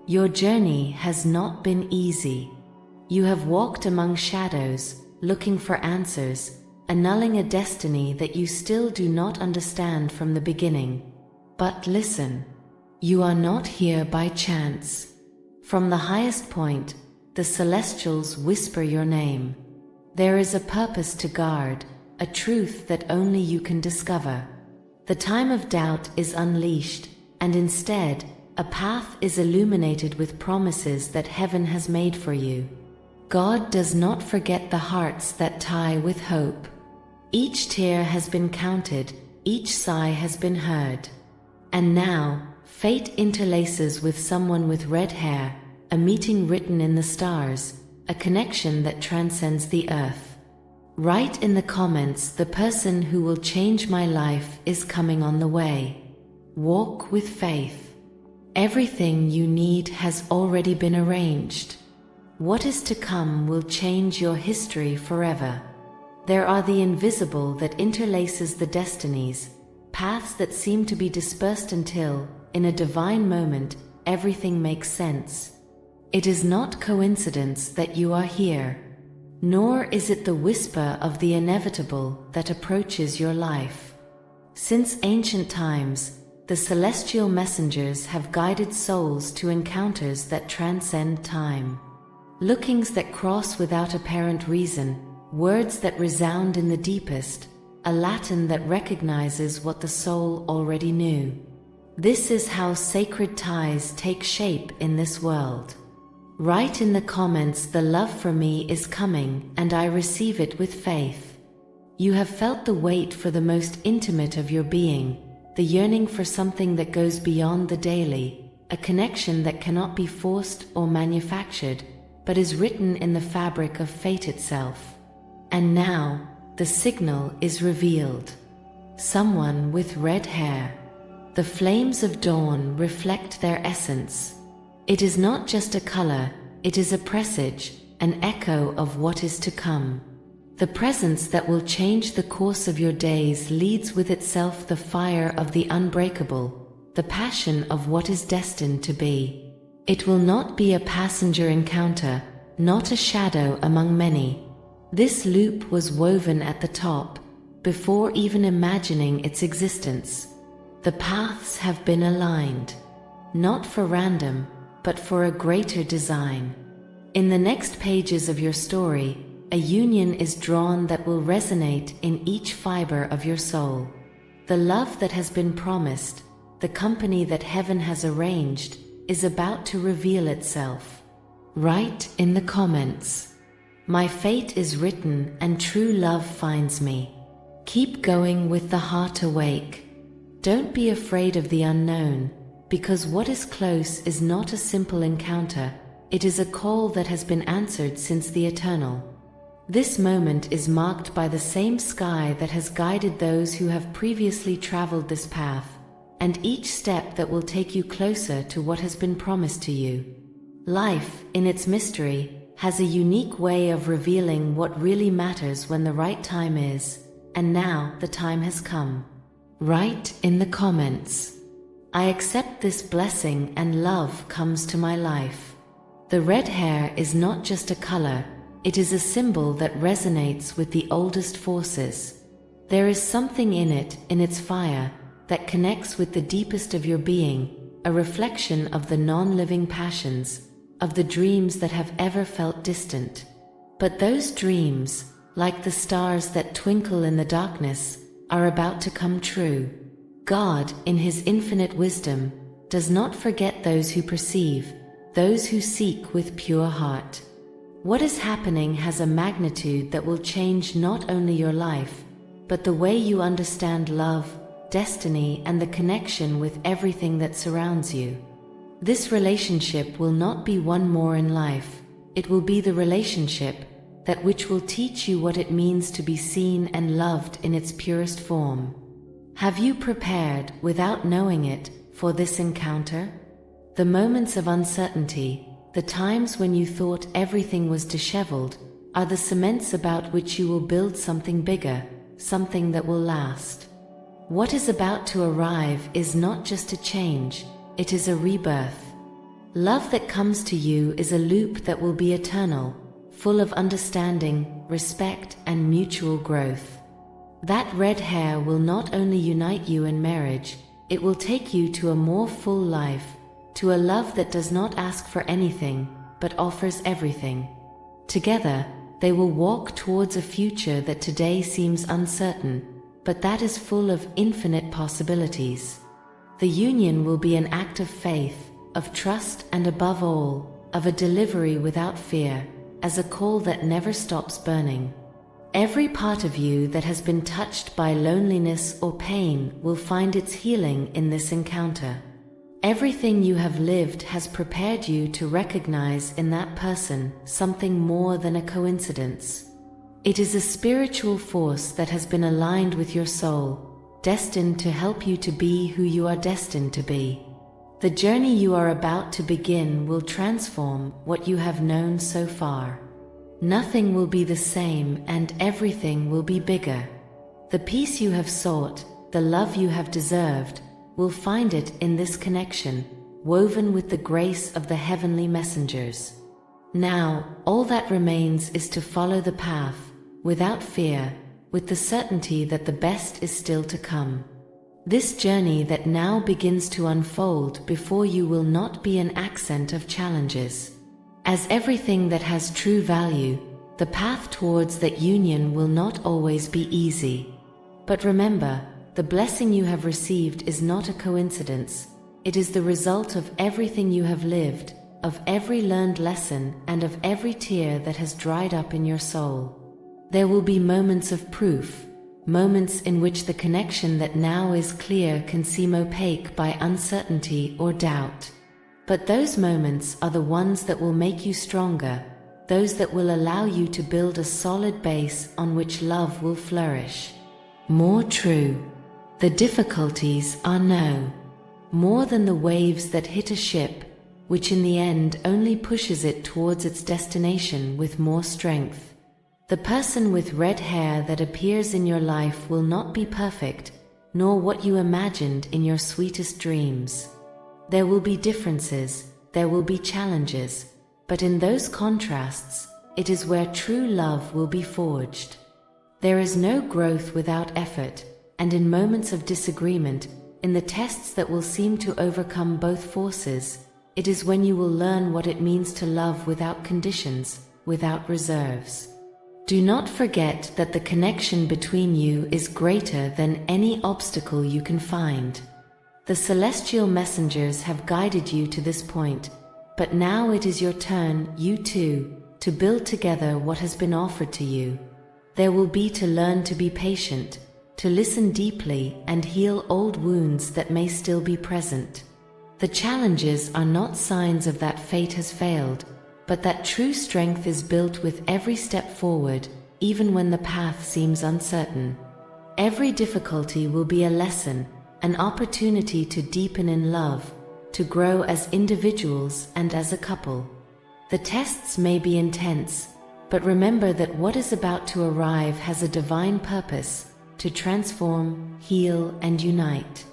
Your journey has not been easy. You have walked among shadows, looking for answers, annulling a destiny that you still do not understand from the beginning. But listen, you are not here by chance. From the highest point, the celestials whisper your name. There is a purpose to guard, a truth that only you can discover. The time of doubt is unleashed, and instead, a path is illuminated with promises that heaven has made for you. God does not forget the hearts that tie with hope. Each tear has been counted, each sigh has been heard. And now, fate interlaces with someone with red hair, a meeting written in the stars, a connection that transcends the earth. Write in the comments, the person who will change my life is coming on the way. Walk with faith. Everything you need has already been arranged. What is to come will change your history forever. There are the invisible that interlaces the destinies, paths that seem to be dispersed until, in a divine moment, everything makes sense. It is not coincidence that you are here, nor is it the whisper of the inevitable that approaches your life. Since ancient times, the celestial messengers have guided souls to encounters that transcend time. Lookings that cross without apparent reason, words that resound in the deepest, a Latin that recognizes what the soul already knew. This is how sacred ties take shape in this world. Write in the comments, the love for me is coming and I receive it with faith. You have felt the weight for the most intimate of your being, the yearning for something that goes beyond the daily, a connection that cannot be forced or manufactured, but is written in the fabric of fate itself. And now, the signal is revealed. Someone with red hair. The flames of dawn reflect their essence. It is not just a color, it is a presage, an echo of what is to come. The presence that will change the course of your days leads with itself the fire of the unbreakable, the passion of what is destined to be. It will not be a passenger encounter, not a shadow among many. This loop was woven at the top, before even imagining its existence. The paths have been aligned, not for random, but for a greater design. In the next pages of your story, a union is drawn that will resonate in each fiber of your soul. The love that has been promised, the company that heaven has arranged, is about to reveal itself. Write in the comments, my fate is written and true love finds me. Keep going with the heart awake. Don't be afraid of the unknown, because what is close is not a simple encounter, it is a call that has been answered since the eternal. This moment is marked by the same sky that has guided those who have previously traveled this path, and each step that will take you closer to what has been promised to you. Life, in its mystery, has a unique way of revealing what really matters when the right time is, and now the time has come. Write in the comments, I accept this blessing and love comes to my life. The red hair is not just a color, it is a symbol that resonates with the oldest forces. There is something in it, in its fire, that connects with the deepest of your being, a reflection of the non-living passions, of the dreams that have ever felt distant. But those dreams, like the stars that twinkle in the darkness, are about to come true. God, in His infinite wisdom, does not forget those who perceive, those who seek with pure heart. What is happening has a magnitude that will change not only your life, but the way you understand love, destiny, and the connection with everything that surrounds you. This relationship will not be one more in life, it will be the relationship that which will teach you what it means to be seen and loved in its purest form. Have you prepared, without knowing it, for this encounter? The moments of uncertainty, the times when you thought everything was disheveled, are the cements about which you will build something bigger, something that will last. What is about to arrive is not just a change, it is a rebirth. Love that comes to you is a loop that will be eternal, full of understanding, respect, and mutual growth. That red hair will not only unite you in marriage, it will take you to a more full life, to a love that does not ask for anything, but offers everything. Together, they will walk towards a future that today seems uncertain, but that is full of infinite possibilities. The union will be an act of faith, of trust, and above all, of a delivery without fear, as a coal that never stops burning. Every part of you that has been touched by loneliness or pain will find its healing in this encounter. Everything you have lived has prepared you to recognize in that person something more than a coincidence. It is a spiritual force that has been aligned with your soul, destined to help you to be who you are destined to be. The journey you are about to begin will transform what you have known so far. Nothing will be the same and everything will be bigger. The peace you have sought, the love you have deserved, will find it in this connection, woven with the grace of the heavenly messengers. Now, all that remains is to follow the path, without fear, with the certainty that the best is still to come. This journey that now begins to unfold before you will not be an accent of challenges. As everything that has true value, the path towards that union will not always be easy. But remember, the blessing you have received is not a coincidence. It is the result of everything you have lived, of every learned lesson, and of every tear that has dried up in your soul. There will be moments of proof, moments in which the connection that now is clear can seem opaque by uncertainty or doubt. But those moments are the ones that will make you stronger, those that will allow you to build a solid base on which love will flourish. More true. The difficulties are more than the waves that hit a ship, which in the end only pushes it towards its destination with more strength. The person with red hair that appears in your life will not be perfect, nor what you imagined in your sweetest dreams. There will be differences, there will be challenges, but in those contrasts, it is where true love will be forged. There is no growth without effort, and in moments of disagreement, in the tests that will seem to overcome both forces, it is when you will learn what it means to love without conditions, without reserves. Do not forget that the connection between you is greater than any obstacle you can find. The celestial messengers have guided you to this point, but now it is your turn, you too, to build together what has been offered to you. There will be to learn to be patient, to listen deeply and heal old wounds that may still be present. The challenges are not signs of that fate has failed, but that true strength is built with every step forward, even when the path seems uncertain. Every difficulty will be a lesson, an opportunity to deepen in love, to grow as individuals and as a couple. The tests may be intense, but remember that what is about to arrive has a divine purpose, to transform, heal, and unite.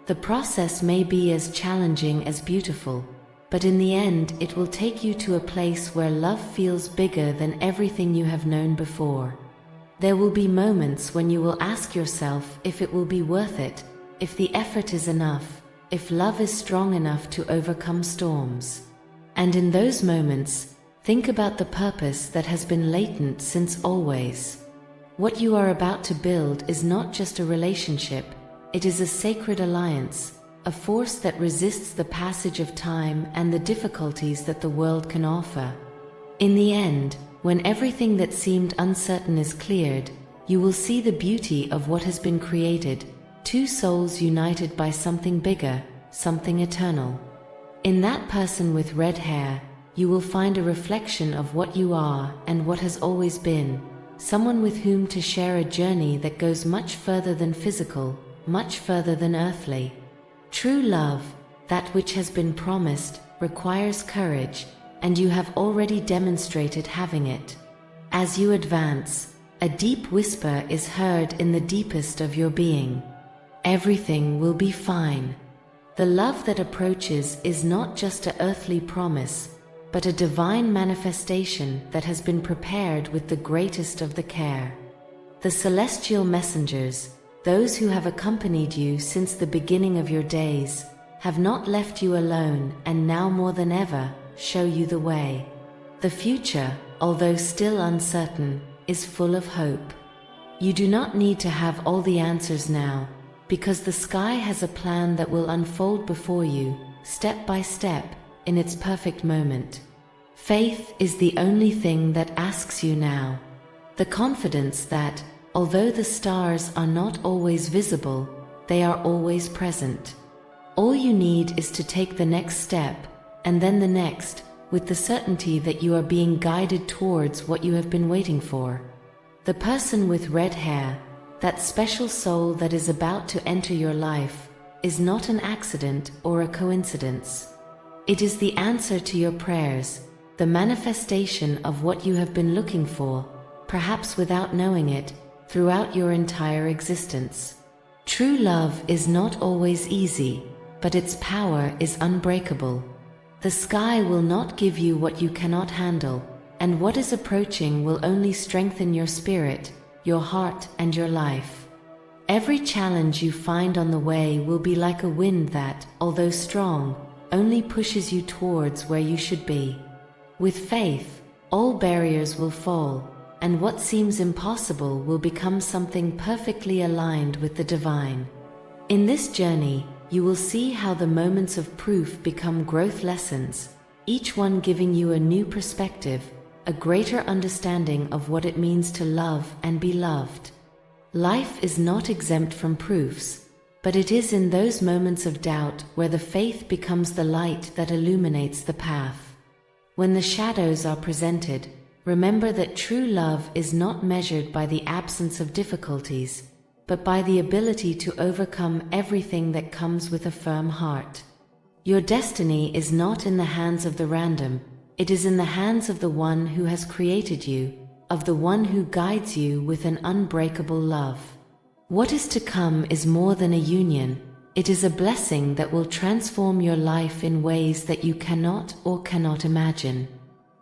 The process may be as challenging as beautiful, but in the end it will take you to a place where love feels bigger than everything you have known before. There will be moments when you will ask yourself if it will be worth it, if the effort is enough, if love is strong enough to overcome storms. And in those moments, think about the purpose that has been latent since always. What you are about to build is not just a relationship, it is a sacred alliance, a force that resists the passage of time and the difficulties that the world can offer. In the end, when everything that seemed uncertain is cleared, you will see the beauty of what has been created, two souls united by something bigger, something eternal. In that person with red hair, you will find a reflection of what you are and what has always been, someone with whom to share a journey that goes much further than physical, much further than earthly. True love, that which has been promised, requires courage, and you have already demonstrated having it. As you advance, a deep whisper is heard in the deepest of your being. Everything will be fine. The love that approaches is not just an earthly promise, but a divine manifestation that has been prepared with the greatest of the care. The celestial messengers, those who have accompanied you since the beginning of your days, have not left you alone and now more than ever show you the way. The future, although still uncertain, is full of hope. You do not need to have all the answers now, because the sky has a plan that will unfold before you, step by step, in its perfect moment. Faith is the only thing that asks you now. The confidence that, although the stars are not always visible, they are always present. All you need is to take the next step, and then the next, with the certainty that you are being guided towards what you have been waiting for. The person with red hair, that special soul that is about to enter your life, is not an accident or a coincidence. It is the answer to your prayers, the manifestation of what you have been looking for, perhaps without knowing it, throughout your entire existence. True love is not always easy, but its power is unbreakable. The sky will not give you what you cannot handle, and what is approaching will only strengthen your spirit, your heart, and your life. Every challenge you find on the way will be like a wind that, although strong, only pushes you towards where you should be. With faith, all barriers will fall, and what seems impossible will become something perfectly aligned with the divine. In this journey, you will see how the moments of proof become growth lessons, each one giving you a new perspective, a greater understanding of what it means to love and be loved. Life is not exempt from proofs, but it is in those moments of doubt where the faith becomes the light that illuminates the path. When the shadows are presented, remember that true love is not measured by the absence of difficulties, but by the ability to overcome everything that comes with a firm heart. Your destiny is not in the hands of the random, it is in the hands of the one who has created you, of the one who guides you with an unbreakable love. What is to come is more than a union, it is a blessing that will transform your life in ways that you cannot imagine.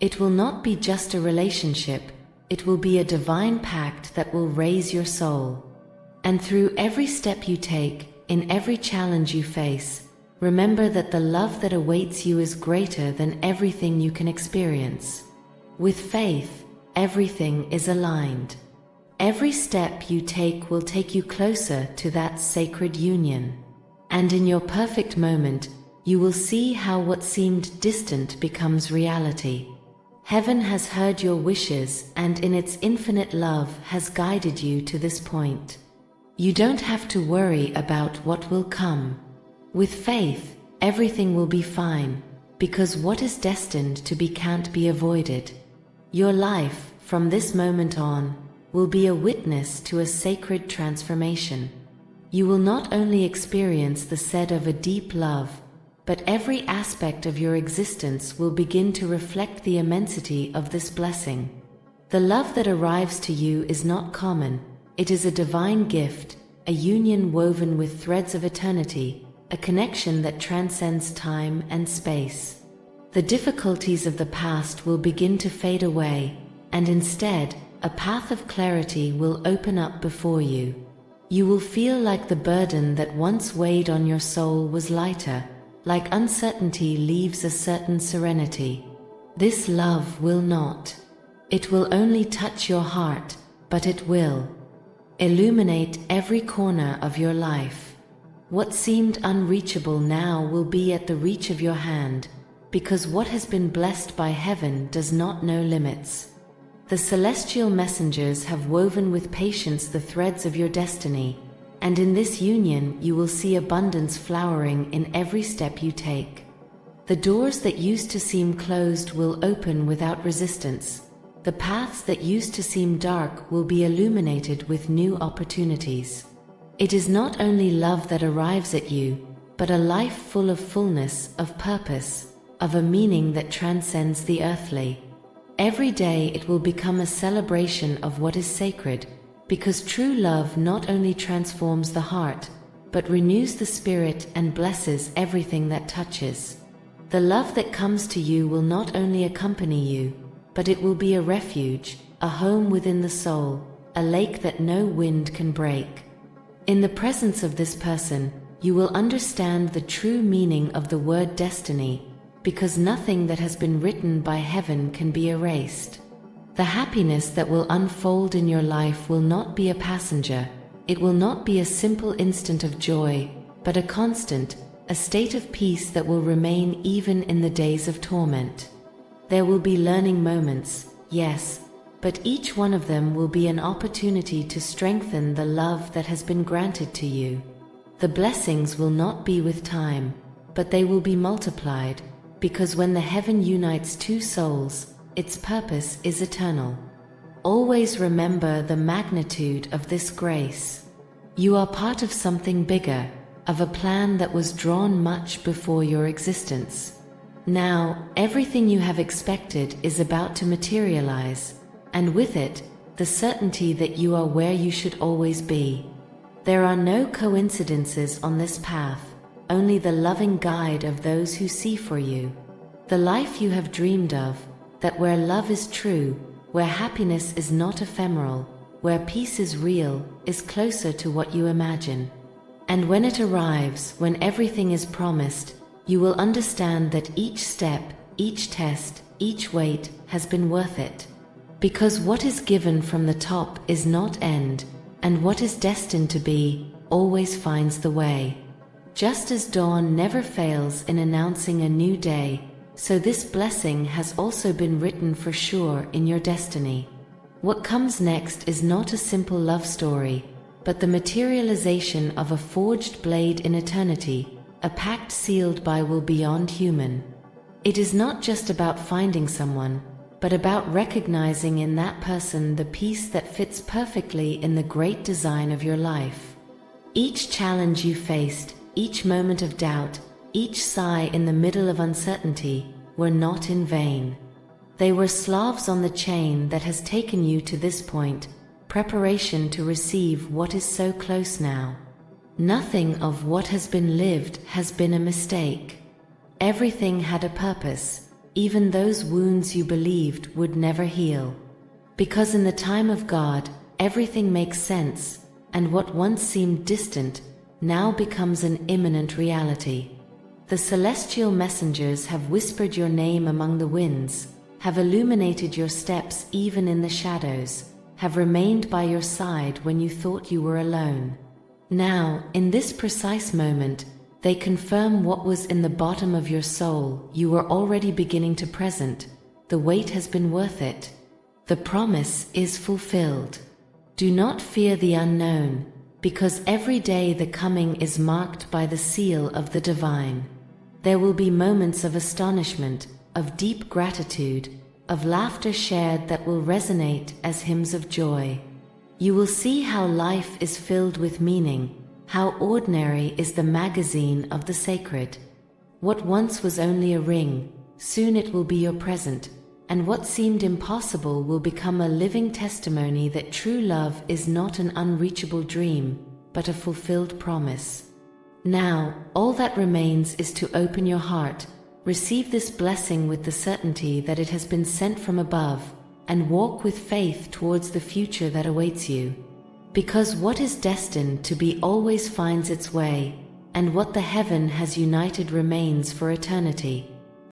It will not be just a relationship, it will be a divine pact that will raise your soul. And through every step you take, in every challenge you face, remember that the love that awaits you is greater than everything you can experience. With faith, everything is aligned. Every step you take will take you closer to that sacred union. And in your perfect moment, you will see how what seemed distant becomes reality. Heaven has heard your wishes and in its infinite love has guided you to this point. You don't have to worry about what will come. With faith, everything will be fine, because what is destined to be can't be avoided. Your life, from this moment on, will be a witness to a sacred transformation. You will not only experience the set of a deep love, but every aspect of your existence will begin to reflect the immensity of this blessing. The love that arrives to you is not common, it is a divine gift, a union woven with threads of eternity, a connection that transcends time and space. The difficulties of the past will begin to fade away, and instead, a path of clarity will open up before you. You will feel like the burden that once weighed on your soul was lighter, like uncertainty leaves a certain serenity. This love will not. It will only touch your heart, but it will illuminate every corner of your life. What seemed unreachable now will be at the reach of your hand, because what has been blessed by heaven does not know limits. The celestial messengers have woven with patience the threads of your destiny, and in this union you will see abundance flowering in every step you take. The doors that used to seem closed will open without resistance. The paths that used to seem dark will be illuminated with new opportunities. It is not only love that arrives at you, but a life full of fullness, of purpose, of a meaning that transcends the earthly. Every day it will become a celebration of what is sacred, because true love not only transforms the heart, but renews the spirit and blesses everything that touches. The love that comes to you will not only accompany you, but it will be a refuge, a home within the soul, a lake that no wind can break. In the presence of this person, you will understand the true meaning of the word destiny, because nothing that has been written by heaven can be erased. The happiness that will unfold in your life will not be a passenger. It will not be a simple instant of joy, but a constant, a state of peace that will remain even in the days of torment. There will be learning moments, yes, but each one of them will be an opportunity to strengthen the love that has been granted to you. The blessings will not be with time, but they will be multiplied, because when the heaven unites two souls, its purpose is eternal. Always remember the magnitude of this grace. You are part of something bigger, of a plan that was drawn much before your existence. Now, everything you have expected is about to materialize, and with it, the certainty that you are where you should always be. There are no coincidences on this path, only the loving guide of those who see for you. The life you have dreamed of, that where love is true, where happiness is not ephemeral, where peace is real, is closer to what you imagine. And when it arrives, when everything is promised, you will understand that each step, each test, each wait has been worth it. Because what is given from the top is not end, and what is destined to be, always finds the way. Just as dawn never fails in announcing a new day, so this blessing has also been written for sure in your destiny. What comes next is not a simple love story, but the materialization of a forged blade in eternity, a pact sealed by will beyond human. It is not just about finding someone, but about recognizing in that person the piece that fits perfectly in the great design of your life. Each challenge you faced, each moment of doubt, each sigh in the middle of uncertainty, were not in vain. They were sloves on the chain that has taken you to this point, preparation to receive what is so close now. Nothing of what has been lived has been a mistake. Everything had a purpose, even those wounds you believed would never heal. Because in the time of God, everything makes sense, and what once seemed distant now becomes an imminent reality. The celestial messengers have whispered your name among the winds, have illuminated your steps even in the shadows, have remained by your side when you thought you were alone. Now, in this precise moment, they confirm what was in the bottom of your soul you were already beginning to present. The wait has been worth it. The promise is fulfilled. Do not fear the unknown, because every day the coming is marked by the seal of the divine. There will be moments of astonishment, of deep gratitude, of laughter shared that will resonate as hymns of joy. You will see how life is filled with meaning, how ordinary is the magazine of the sacred. What once was only a ring, soon it will be your present, and what seemed impossible will become a living testimony that true love is not an unreachable dream, but a fulfilled promise. Now, all that remains is to open your heart, receive this blessing with the certainty that it has been sent from above, and walk with faith towards the future that awaits you. Because what is destined to be always finds its way, and what the heaven has united remains for eternity.